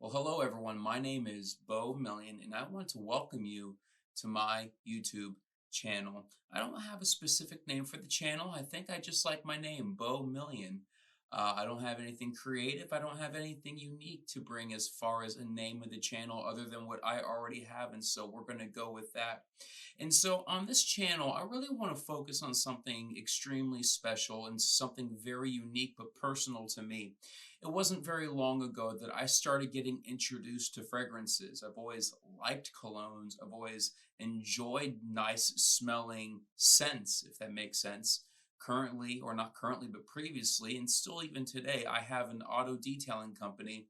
Well, hello everyone. My name is Beau Million, and I want to welcome you to my YouTube channel. I don't have a specific name for the channel. I think I just like my name, Beau Million. I don't have anything creative. I don't have anything unique to bring as far as a name of the channel other than what I already have, and so we're going to go with that. And so on this channel, I really want to focus on something extremely special and something very unique but personal to me. It wasn't very long ago that I started getting introduced to fragrances. I've always liked colognes. I've always enjoyed nice smelling scents, if that makes sense. Currently, or not currently, but previously, and still even today, I have an auto detailing company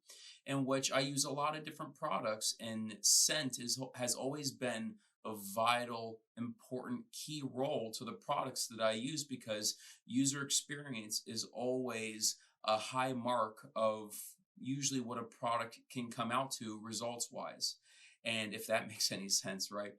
in which I use a lot of different products, and scent has always been a vital, important key role to the products that I use because user experience is always a high mark of usually what a product can come out to results wise. And if that makes any sense, right?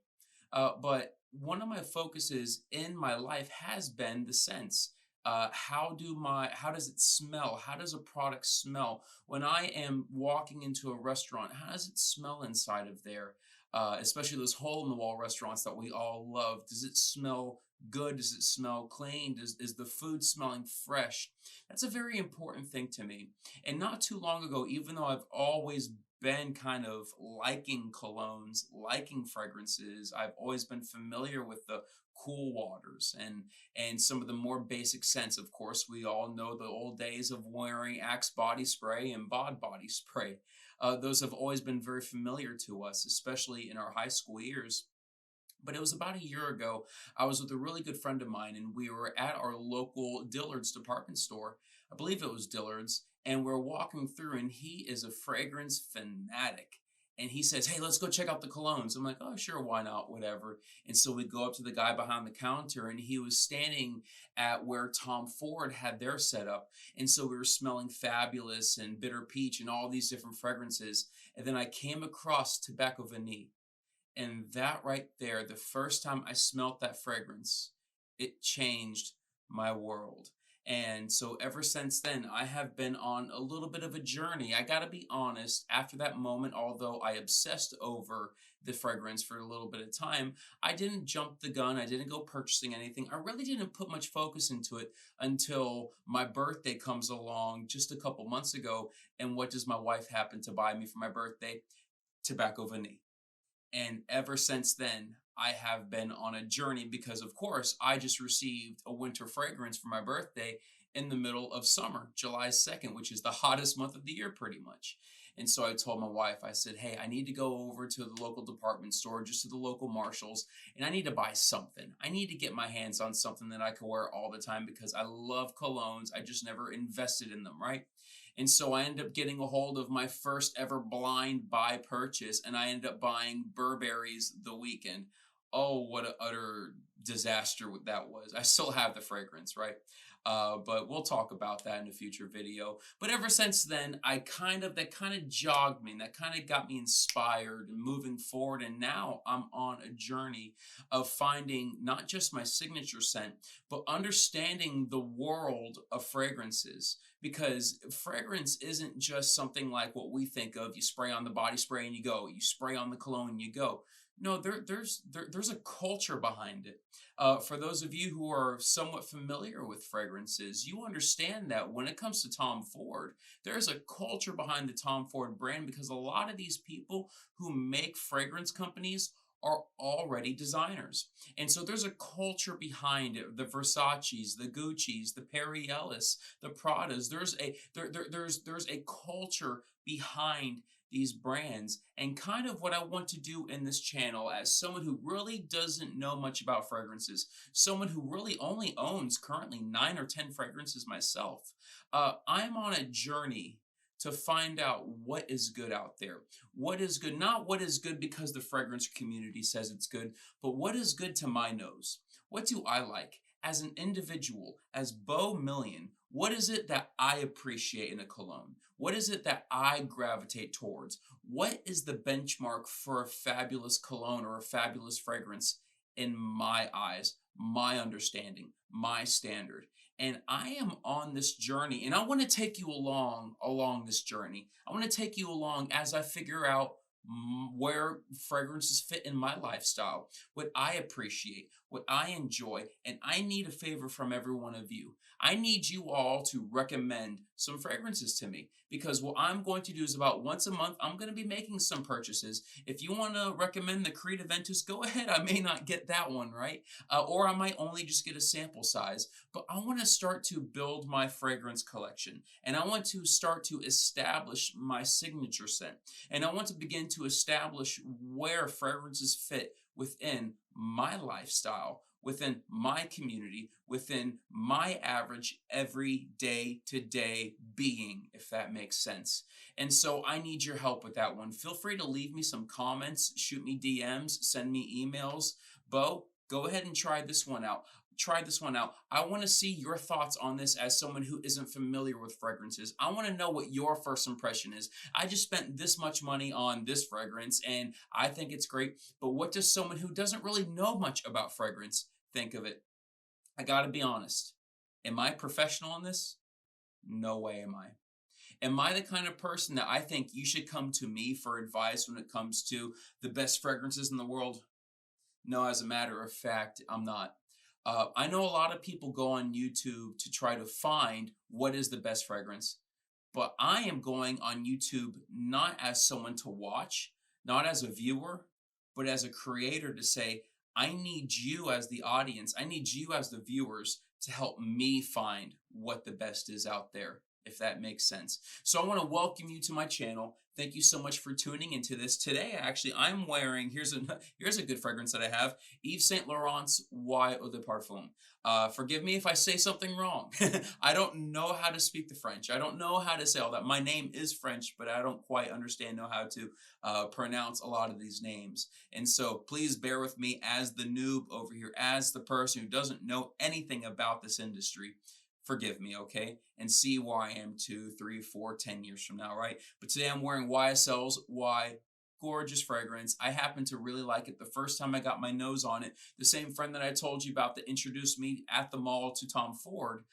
But one of my focuses in my life has been the sense. How does it smell? How does a product smell when I am walking into a restaurant? How does it smell inside of there? Especially those hole in the wall restaurants that we all love. Does it smell good? Does it smell clean? Is the food smelling fresh? That's a very important thing to me. And not too long ago, even though I've always been kind of liking colognes, liking fragrances, I've always been familiar with the cool waters and some of the more basic scents. Of course, we all know the old days of wearing Axe body spray and Bod body spray. Those have always been very familiar to us, especially in our high school years. But it was about a year ago. I was with a really good friend of mine, and we were at our local Dillard's department store. I believe it was Dillard's, and we're walking through, and he is a fragrance fanatic. And he says, "Hey, let's go check out the colognes." I'm like, "Oh, sure, why not? Whatever." And so we go up to the guy behind the counter, and he was standing at where Tom Ford had their setup. And so we were smelling Fabulous and Bitter Peach and all these different fragrances. And then I came across Tobacco Vanille. And that right there, the first time I smelt that fragrance, it changed my world. And so ever since then, I have been on a little bit of a journey. I gotta be honest, after that moment, although I obsessed over the fragrance for a little bit of time, I didn't jump the gun. I didn't go purchasing anything. I really didn't put much focus into it until my birthday comes along just a couple months ago. And what does my wife happen to buy me for my birthday? Tobacco Vanille. And ever since then, I have been on a journey because, of course, I just received a winter fragrance for my birthday in the middle of summer, July 2nd, which is the hottest month of the year, pretty much. And so I told my wife, I said, "Hey, I need to go over to the local department store, just to the local Marshalls, and I need to buy something. I need to get my hands on something that I can wear all the time because I love colognes. I just never invested in them, right?" And so I ended up getting a hold of my first ever blind buy purchase, and I ended up buying Burberry's The Weekend. Oh, what an utter disaster that was. I still have the fragrance, right? But we'll talk about that in a future video. But ever since then, that kind of jogged me, and that kind of got me inspired and moving forward. And now I'm on a journey of finding not just my signature scent, but understanding the world of fragrances, because fragrance isn't just something like what we think of. You spray on the body spray and you go. You spray on the cologne and you go. No, there's a culture behind it. For those of you who are somewhat familiar with fragrances, you understand that when it comes to Tom Ford, there's a culture behind the Tom Ford brand because a lot of these people who make fragrance companies are already designers. And so there's a culture behind it. The Versace's, the Gucci's, the Perry Ellis, the Pradas. There's a culture behind these brands. And kind of what I want to do in this channel, as someone who really doesn't know much about fragrances, someone who really only owns currently 9 or 10 fragrances myself, I'm on a journey to find out what is good out there. What is good, not what is good because the fragrance community says it's good, but what is good to my nose? What do I like? As an individual, as Beau Million, what is it that I appreciate in a cologne? What is it that I gravitate towards? What is the benchmark for a fabulous cologne or a fabulous fragrance in my eyes, my understanding, my standard? and I am on this journey, and I want to take you along this journey. I want to take you along as I figure out where fragrances fit in my lifestyle, what I appreciate, what I enjoy, and I need a favor from every one of you. I need you all to recommend some fragrances to me because what I'm going to do is about once a month, I'm going to be making some purchases. If you want to recommend the Creed Aventus, go ahead. I may not get that one right, or I might only just get a sample size, but I want to start to build my fragrance collection and I want to start to establish my signature scent. And I want to begin to establish where fragrances fit within my lifestyle, within my community, within my average everyday to day being, if that makes sense. And so I need your help with that one. Feel free to leave me some comments, shoot me DMs, send me emails. Beau, go ahead and try this one out. Try this one out. I want to see your thoughts on this as someone who isn't familiar with fragrances. I want to know what your first impression is. I just spent this much money on this fragrance and I think it's great, but what does someone who doesn't really know much about fragrance think of it? I got to be honest. Am I professional in this? No way am I. Am I the kind of person that I think you should come to me for advice when it comes to the best fragrances in the world? No, as a matter of fact, I'm not. I know a lot of people go on YouTube to try to find what is the best fragrance, but I am going on YouTube not as someone to watch, not as a viewer, but as a creator to say, I need you as the audience, I need you as the viewers to help me find what the best is out there, if that makes sense. So I want to welcome you to my channel. Thank you so much for tuning into this. Today, actually, I'm wearing, here's a good fragrance that I have, Yves Saint Laurent's Eau de Parfum. Forgive me if I say something wrong. I don't know how to speak the French. I don't know how to say all that. My name is French, but I don't quite know how to pronounce a lot of these names. And so please bear with me as the noob over here, as the person who doesn't know anything about this industry. Forgive me, okay? And see where I am 2, 3, 4, 10 years from now, right? But today I'm wearing YSL's Y. Gorgeous fragrance. I happen to really like it. The first time I got my nose on it, the same friend that I told you about that introduced me at the mall to Tom Ford,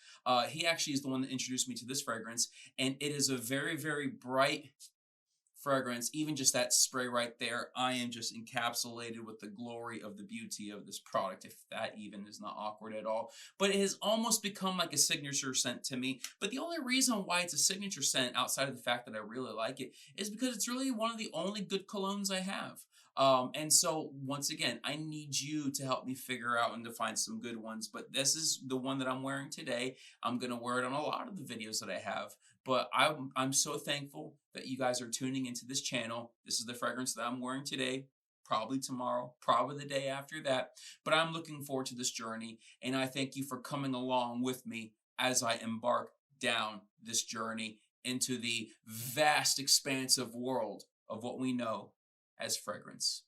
he actually is the one that introduced me to this fragrance. And it is a very, very bright fragrance. Even just that spray right there, I am just encapsulated with the glory of the beauty of this product, if that even is not awkward at all. But it has almost become like a signature scent to me. But the only reason why it's a signature scent, outside of the fact that I really like it, is because it's really one of the only good colognes I have. And so once again, I need you to help me figure out and to find some good ones. But this is the one that I'm wearing today. I'm going to wear it on a lot of the videos that I have. But I'm so thankful that you guys are tuning into this channel. This is the fragrance that I'm wearing today, probably tomorrow, probably the day after that. But I'm looking forward to this journey. And I thank you for coming along with me as I embark down this journey into the vast, expansive world of what we know as fragrance.